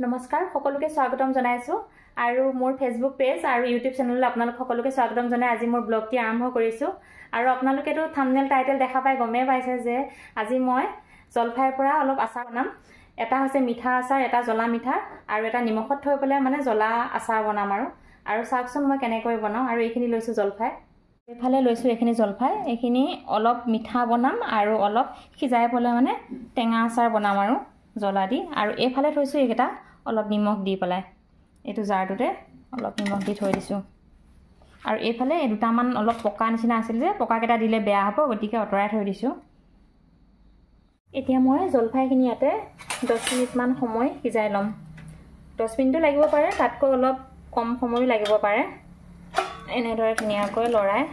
নমস্কাৰ সকলোকে স্বাগতম জনাইছো আৰু মোৰ ফেসবুক পেজ আৰু ইউটিউব চেনেললৈ আপোনালোক সকলোকে স্বাগতম জনাই আজি মোৰ ব্লগটি আৰম্ভ কৰিছো আৰু আপোনালোকেটো থাম্বনেল টাইটেল দেখা পাই গমে পাইছে যে আজি মই জলফাইৰ পৰা অলপ আচাৰ বনাম এটা হৈছে মিঠা আচাৰ এটা জ্বলা মিঠা আৰু এটা নিমখত থৈ পেলাই মানে জ্বলা আচাৰ বনাম আৰু চাওকচোন মই কেনেকৈ বনাও আৰু এইখিনি লৈছো জলফাই এফালে লৈছো এইখিনি জলফাই এইখিনি অলপ মিঠা বনাম আৰু অলপ সিজাই পেলাই মানে টেঙা আচাৰ বনাম আৰু জ্বলা দি আৰু এফালে থৈছো এইকেটা অলপ নিমখ দি পেলাই এটো জাৰটোতে অলপ নিমখ দি থৈ দিছো আৰু এফালে দুটামান অলপ পকা নিচিনা আছিল যে পকাকেটা দিলে বেয়া হ'ব গটিকে অতৰাই থৈ দিছো এতিয়া মই জলফাইখিনি ইয়াতে 10 মিনিট মান সময় সিজাই লম 10 মিনিটও লাগিব পাৰে তাতকৈ অলপ কম সময় লাগিব পাৰে এনে ধৰে ধুনিয়াকৈ লৰাই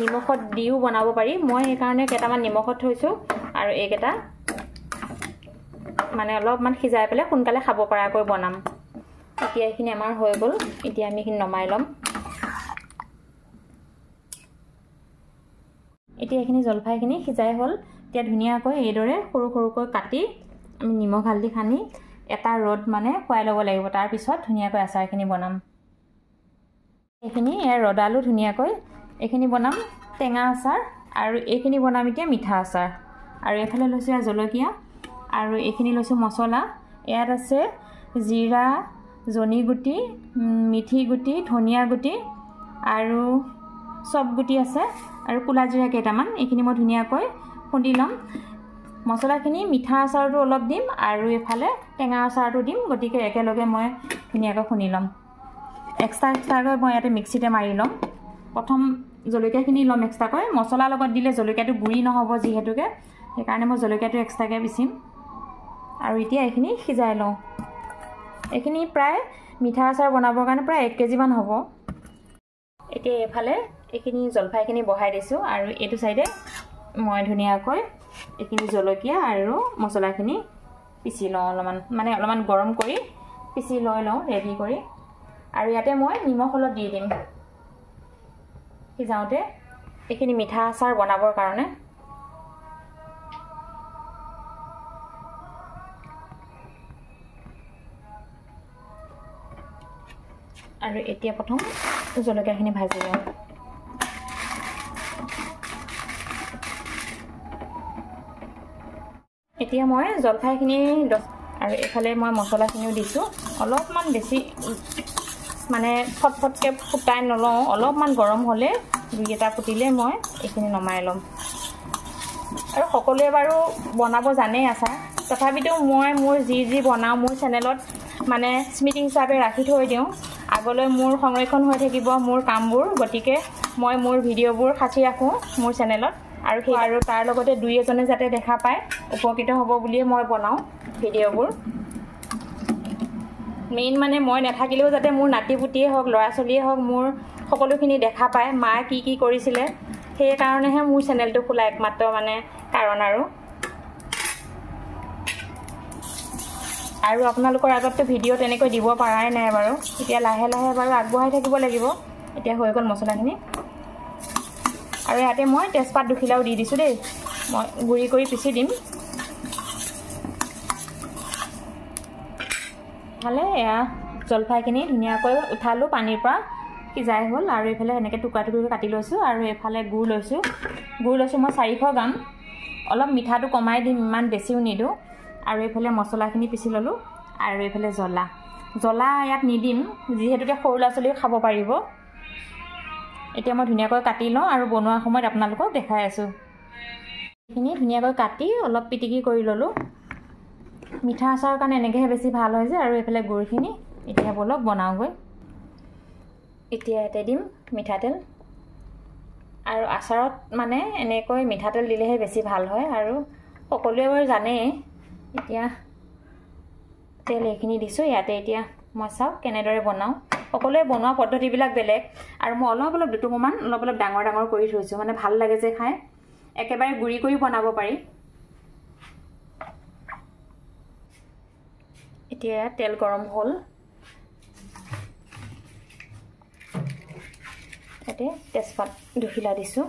নিমখত দিও বনাব পাৰি মই এই কাৰণে কেটামান নিমখত থৈছো আৰু এইকেটা মানে অলপমান সিজাই পেলে সোনকালে খাব পৰাকৈ বনাম এতিয়া এইখিনি আমাৰ হৈ গল এতিয়া আমি এইখিনি নমাই লম এতিয়া এইখিনি জলফাইখিনি সিজাই হল এতিয়া ধুনিয়াকৈ এইদৰে সৰু সৰুকৈ কাটি আমি নিমখ হালধি খানি এটা ৰদ মানে খুৱাই ল'ব লাগিব তাৰ পিছত ধুনিয়াকৈ আচাৰখিনি বনাম এইখিনি ৰদালু ধুনিয়াকৈ এইখিনি বনাম টেঙা আচাৰ আৰু এইখিনি বনাম এতিয়া মিঠা আচাৰ আৰু এফালে লৈছো জলকীয়া আৰু এইখিনি লৈছো মছলা ইয়াত আছে জিৰা জনি গুটি মিঠি গুটি ধনিয়া গুটি আৰু সব গুটি আছে আৰু কুলা জিৰা কেটামান এইখিনি মই ধুনিয়াকৈ খুন্দি লম মছলাখিনি মিঠা আচাৰটো অলপ দিম আৰু এফালে টেঙা আচাৰটো দিম গটিকে একেলগে মই ধুনিয়াকৈ খুন্দি লম এক্সট্ৰাকৈ মই ইয়াতে মিক্সিতে মাৰি লম প্ৰথম জলকীয়াখিনি লম এক্সট্ৰাকৈ মছলা লগত দিলে জলকীয়াটো গুৰি নহব যিহেতুকে সেই কাৰণে মই জলকীয়াটো এক্সট্ৰাকৈ পিছিম আৰু এতিয়া এইখিনি সিজাই লওঁ এইখিনি প্ৰায় মিঠা আচাৰ বনাবৰ কাৰণে প্ৰায় 1 কেজি মান হ'ব এতিয়া এফালে এইখিনি জলফাইখিনি বহাই দিছো আৰু এইটো সাইডে মই ধুনিয়াকৈ এইখিনি জলকীয়া আৰু মছলাখিনি পিছি লওঁ অলপমান গৰম কৰি পিছি লৈ লওঁ ৰেডি কৰি আৰু ইয়াতে মই নিমখ অলপ দি দিম সিজাওতে এইখিনি মিঠা আচাৰ বনাবৰ কাৰণে আৰু এতিয়া প্ৰথম জলকীয়াখিনি ভাজি লওঁ এতিয়া মই জলফাইখিনি আৰু এফালে মই মছলাখিনিও দিছো অলপমান বেছি মানে ফটফটকে ফুটাই নলওঁ অলপমান গৰম হলে দুইটা ফুটিলে মই এইখিনি নমাই লম আৰু সকলোৱে বাৰু বনাব জানে আচাৰ তথাপিতো মই মোৰ যি বনাও মোৰ চেনেলত মানে স্মৃতি হিচাপে ৰাখি থৈ দিওঁ আগলৈ মোৰ সংৰক্ষণ হৈ থাকিব মোৰ কামবোৰ গটিকে মই মোৰ ভিডিঅ'বোৰ সাঁচি ৰাখো মোৰ চেনেলত আৰু তাৰ লগতে দুই এজনে যাতে দেখা পায় উপকৃত হ'ব বুলিয়ে মই বনাও ভিডিঅ'বোৰ মেইন মানে মই নাথাকিলেও যাতে মোৰ নাতিপুতিয়ে হওক ল'ৰা ছোৱালীয়ে হওক মোৰ সকলোখিনি দেখা পায় মা কি কৰিছিলে সেই কাৰণেহে মোৰ চেনেলটো খোলা একমাত্ৰ মানে কাৰণ আৰু আপোনালোকৰ আগতটো ভিডিঅ' তেনেকৈ দিব পৰাই নাই বাৰু এতিয়া লাহে লাহে বাৰু আগবঢ়াই থাকিব লাগিব এতিয়া হৈ গ'ল মছলাখিনি আৰু ইয়াতে মই তেজপাত দুখিলাও দি দিছো দেই মই গুৰি কৰি পিছি দিম ভালে এয়া জলফাইখিনি ধুনিয়াকৈ উঠালো পানীৰ পৰা সিজাই হ'ল আৰু এফালে এনেকৈ টুকুৰা টুকুৰকৈ কাটি লৈছো আৰু এফালে গুড় লৈছো মই 400 গ্ৰাম অলপ মিঠাটো কমাই দিম ইমান বেছিও নিদো আৰু এফালে মছলাখিনি পিছি ললো আৰু এফালে জ্বলা ইয়াত নিদিম যিহেতুকে সৰু ল'ৰা ছোৱালীও খাব পাৰিব এতিয়া মই ধুনিয়াকৈ কাটি লওঁ আৰু বনোৱা সময়ত আপোনালোকক দেখাই আছো এইখিনি ধুনিয়াকৈ কাটি অলপ পিটিকি কৰি ললো মিঠা আচাৰৰ কাৰণে এনেকৈহে বেছি ভাল হয় যে আৰু এফালে গুড়খিনি এতিয়া বলক বনাওগৈ এতিয়া ইয়াতে দিম মিঠাতেল আৰু আচাৰত মানে এনেকৈ মিঠাতেল দিলেহে বেছি ভাল হয় আৰু সকলোৱে বাৰু জানে এতিয়া তেল এইখিনি দিছো ইয়াতে এতিয়া মই চাও কেনেদৰে বনাও সকলোৱে বনোৱা পদ্ধতিবিলাক বেলেগ আৰু মই অলপ দুটুকুমান অলপ ডাঙৰ কৰি থৈছো মানে ভাল লাগে যে খাই একেবাৰে গুৰি কৰি বনাব পাৰি এতিয়া তেল গৰম হ'ল ইয়াতে তেজপাত দুখিলা দিছো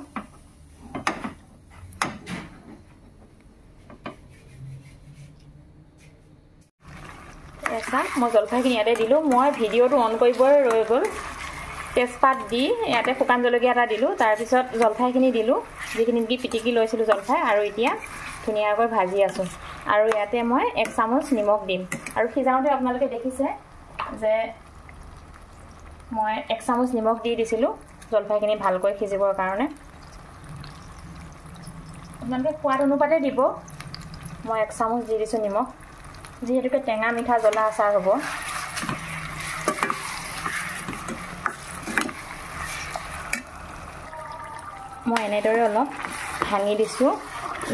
চাওক মই জলফাইখিনি ইয়াতে দিলোঁ মই ভিডিঅ'টো অন কৰিবই ৰৈ গ'ল তেজপাত দি ইয়াতে শুকান জলকীয়া এটা দিলোঁ তাৰপিছত জলফাইখিনি দিলোঁ যিখিনি দি পিটিকি লৈছিলোঁ জলফাই আৰু এতিয়া ধুনীয়াকৈ ভাজি আছোঁ আৰু ইয়াতে মই 1 চামুচ নিমখ দিম আৰু সিজাওঁতে আপোনালোকে দেখিছে যে মই 1 চামুচ নিমখ দি দিছিলোঁ জলফাইখিনি ভালকৈ সিজিবৰ কাৰণে আপোনালোকে সোৱাদ অনুপাতে দিব মই 1 চামুচ দি দিছোঁ নিমখ যিহেতুকে টেঙা মিঠা জ্বলা আচাৰ হ'ব মই এনেদৰে অলপ ভাঙি দিছোঁ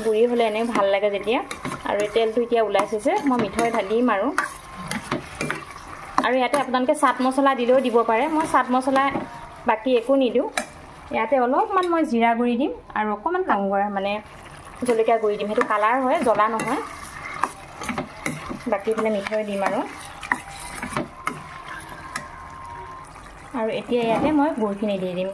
গুড়ি হ'লে এনেও ভাল লাগে যেতিয়া আৰু তেলটো এতিয়া ওলাইছে যে মই মিঠৈ ঢালিম আৰু ইয়াতে আপোনালোকে চাট মছলা দিলেও দিব পাৰে মই চাট মছলা বাকি একো নিদিওঁ ইয়াতে অলপমান মই জিৰা গুড়ি দিম আৰু অকণমান কাংগুৰা মানে জলকীয়া গুড়ি দিম সেইটো কালাৰ হয় জ্বলা নহয় বাকি পেলাই মিঠৈ দিম আৰু এতিয়া ইয়াতে মই গুড়খিনি দি দিম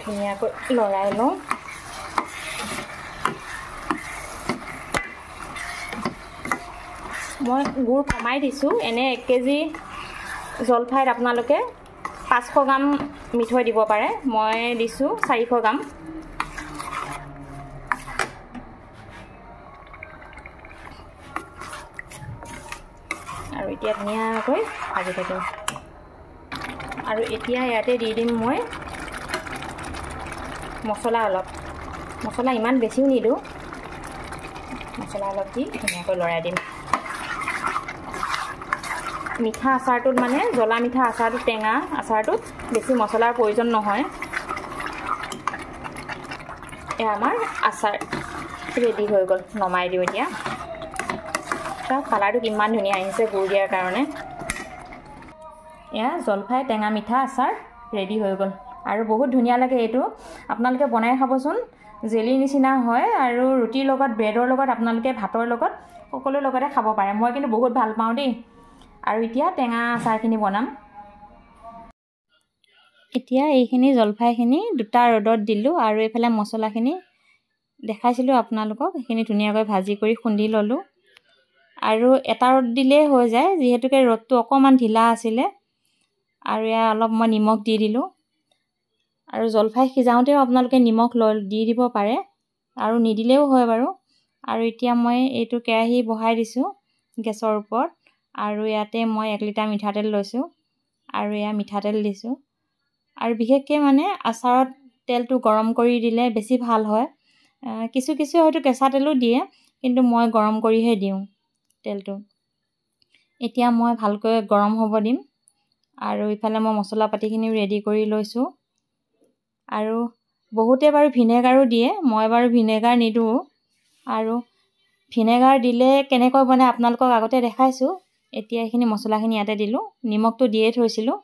ধুনীয়াকৈ লৰাই লওঁ মই গুড় কমাই দিছোঁ এনে 1 কেজি জলফাইত আপোনালোকে 500 গ্ৰাম মিঠৈ দিব পাৰে মই দিছোঁ 400 গ্ৰাম আৰু এতিয়া ধুনীয়াকৈ ভাজি থাকিম আৰু এতিয়া ইয়াতে দি দিম মই মছলা অলপ মছলা ইমান বেছিও নিদিওঁ মছলা অলপ দি ধুনীয়াকৈ লৰাই দিম মিঠা আচাৰটোত মানে জ্বলা মিঠা আচাৰটো টেঙা আচাৰটোত বেছি মছলাৰ প্ৰয়োজন নহয় এয়া আমাৰ আচাৰ ৰেডি হৈ গ'ল নমাই দিওঁ এতিয়া তাৰ কালাৰটো কিমান ধুনীয়া আহিছে গুড় দিয়াৰ কাৰণে এয়া জলফাই টেঙা মিঠা আচাৰ ৰেডি হৈ গ'ল আৰু বহুত ধুনীয়া লাগে এইটো আপোনালোকে বনাই খাবচোন জেলি নিচিনা হয় আৰু ৰুটিৰ লগত ব্ৰেডৰ লগত আপোনালোকে ভাতৰ লগত সকলো লগতে খাব পাৰে মই কিন্তু বহুত ভাল পাওঁ দেই আৰু এতিয়া টেঙা আচাৰখিনি বনাম এতিয়া এইখিনি জলফাইখিনি দুটা ৰ'দত দিলোঁ আৰু এইফালে মছলাখিনি দেখাইছিলোঁ আপোনালোকক সেইখিনি ধুনীয়াকৈ ভাজি কৰি খুন্দি ল'লোঁ আৰু এটা ৰ'দ দিলেই হৈ যায় যিহেতুকে ৰ'দটো অকণমান ঢিলা আছিলে আৰু ইয়াত অলপ মই নিমখ দি দিলোঁ আৰু জলফাই সিজাওঁতেও আপোনালোকে নিমখ দি দিব পাৰে আৰু নিদিলেও হয় বাৰু আৰু এতিয়া মই এইটো কেৰাহী বহাই দিছোঁ গেছৰ ওপৰত আৰু ইয়াতে মই 1 লিটাৰ মিঠাতেল লৈছোঁ আৰু এয়া মিঠাতেল দিছোঁ আৰু বিশেষকৈ মানে আচাৰত তেলটো গৰম কৰি দিলে বেছি ভাল হয় কিছু হয়তো কেঁচা তেলো দিয়ে কিন্তু মই গৰম কৰিহে দিওঁ তেলটো এতিয়া মই ভালকৈ গৰম হ'ব দিম আৰু ইফালে মই মছলা পাতিখিনিও ৰেডি কৰি লৈছোঁ আৰু বহুতে বাৰু ভিনেগাৰো দিয়ে মই বাৰু ভিনেগাৰ নিদিওঁ আৰু ভিনেগাৰ দিলে কেনেকৈ বনাই আপোনালোকক আগতে দেখাইছোঁ এতিয়া এইখিনি মছলাখিনি ইয়াতে দিলোঁ নিমখটো দিয়ে থৈছিলোঁ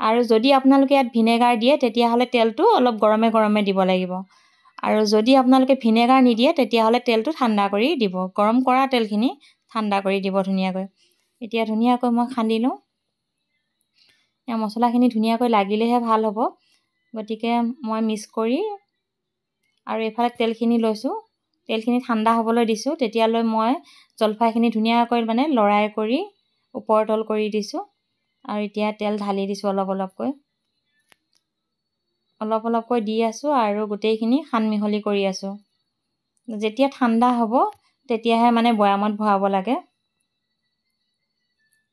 আৰু যদি আপোনালোকে ইয়াত ভিনেগাৰ দিয়ে তেতিয়াহ'লে তেলটো অলপ গৰমে দিব লাগিব আৰু যদি আপোনালোকে ভিনেগাৰ নিদিয়ে তেতিয়াহ'লে তেলটো ঠাণ্ডা কৰি দিব গৰম কৰা তেলখিনি ঠাণ্ডা কৰি দিব ধুনীয়াকৈ এতিয়া ধুনীয়াকৈ মই খান্দি লওঁ এই মছলাখিনি ধুনীয়াকৈ লাগিলেহে ভাল হ'ব গতিকে মই মিক্স কৰি আৰু এইফালে তেলখিনি লৈছোঁ তেলখিনি ঠাণ্ডা হ'বলৈ দিছোঁ তেতিয়ালৈ মই জলফাইখিনি ধুনীয়াকৈ মানে লৰাই কৰি ওপৰ তল কৰি দিছোঁ আৰু এতিয়া তেল ঢালি দিছোঁ অলপ অলপকৈ দি আছোঁ আৰু গোটেইখিনি সানমিহলি কৰি আছোঁ যেতিয়া ঠাণ্ডা হ'ব তেতিয়াহে মানে বৈয়ামত ভৰাব লাগে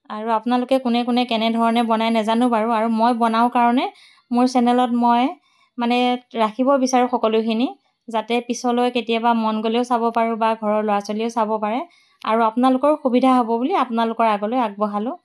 আৰু আপোনালোকে কোনে কেনেধৰণে বনাই নাজানো বাৰু আৰু মই বনাওঁ কাৰণে মোৰ চেনেলত মই মানে ৰাখিব বিচাৰোঁ সকলোখিনি যাতে পিছলৈ কেতিয়াবা মন গ'লেও চাব পাৰোঁ বা ঘৰৰ ল'ৰা ছোৱালীয়েও চাব পাৰে আৰু আপোনালোকৰ সুবিধা হ'ব বুলি আপোনালোকৰ আগলৈ আগবঢ়ালোঁ